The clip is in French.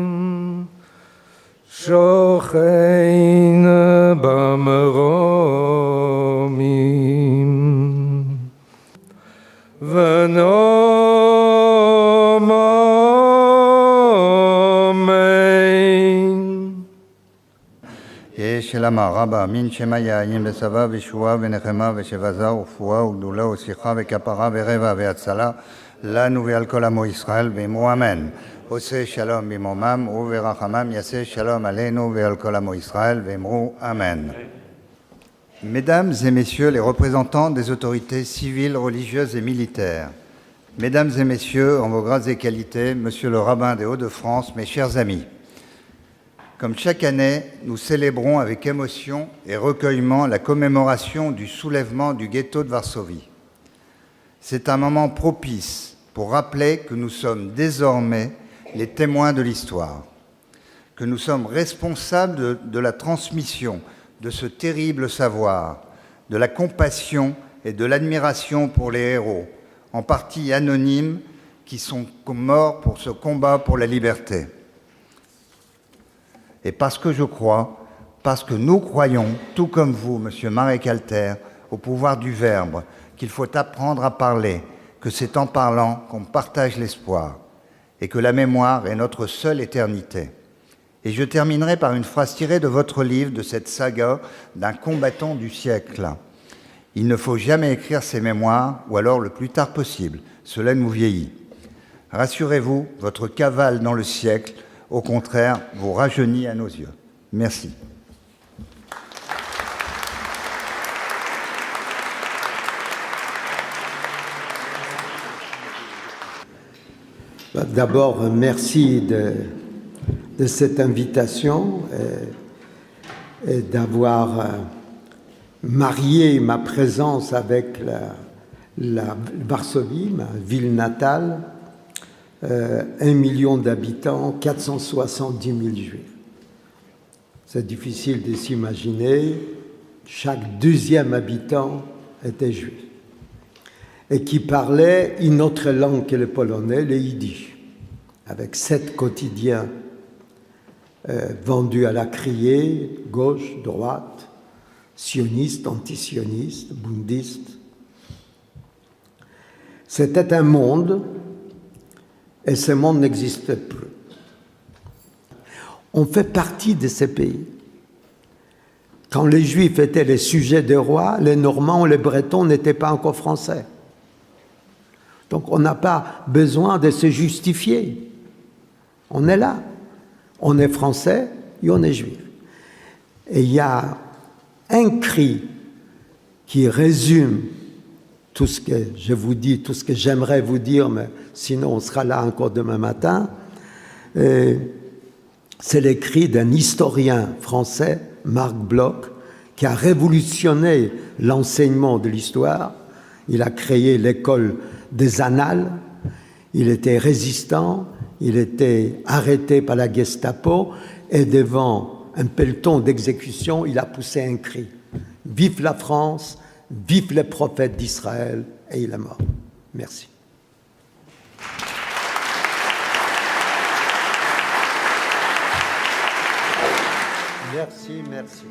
רחמים שוכן במרומים ונאם אמן. שלמה רבה מן שמיה ין בסבה ושבועה ונחמה ושבזה ורפואה וגדולה ושיחה וכפרה ורבע והצלה לנו ועל כל עמו ישראל ואמרו אמן. עושה שלום במרומם וברחמם יעשה שלום עלינו ועל כל עמו ישראל ואמרו amen. Mesdames et messieurs les représentants des autorités civiles, religieuses et militaires, mesdames et messieurs, en vos grades et qualités, monsieur le rabbin des Hauts-de-France, mes chers amis, comme chaque année, nous célébrons avec émotion et recueillement la commémoration du soulèvement du ghetto de Varsovie. C'est un moment propice pour rappeler que nous sommes désormais les témoins de l'histoire, que nous sommes responsables de la transmission de ce terrible savoir, de la compassion et de l'admiration pour les héros, en partie anonymes, qui sont morts pour ce combat pour la liberté. Et parce que je crois, parce que nous croyons, tout comme vous, Monsieur Marek Alter, au pouvoir du verbe, qu'il faut apprendre à parler, que c'est en parlant qu'on partage l'espoir, et que la mémoire est notre seule éternité. Et je terminerai par une phrase tirée de votre livre, de cette saga d'un combattant du siècle. Il ne faut jamais écrire ses mémoires, ou alors le plus tard possible. Cela nous vieillit. Rassurez-vous, votre cavale dans le siècle, au contraire, vous rajeunit à nos yeux. Merci. D'abord, merci de cette invitation et d'avoir marié ma présence avec la Varsovie, ma ville natale, 1 million d'habitants, 470 000 juifs. C'est difficile de s'imaginer, chaque deuxième habitant était juif et qui parlait une autre langue que le polonais, le yiddish, avec 7 quotidiens vendus à la criée, gauche, droite, sionistes, antisionistes, bundistes. C'était un monde, et ce monde n'existe plus. On fait partie de ces pays. Quand les Juifs étaient les sujets des rois, les Normands ou les Bretons n'étaient pas encore français. Donc on n'a pas besoin de se justifier. On est là. On est français et on est juif. Et il y a un cri qui résume tout ce que je vous dis, tout ce que j'aimerais vous dire, mais sinon on sera là encore demain matin. C'est le cri d'un historien français, Marc Bloch, qui a révolutionné l'enseignement de l'histoire. Il a créé l'école des annales, il était résistant, il était arrêté par la Gestapo et devant un peloton d'exécution, il a poussé un cri. Vive la France, vive les prophètes d'Israël, et il est mort. Merci. Merci, merci.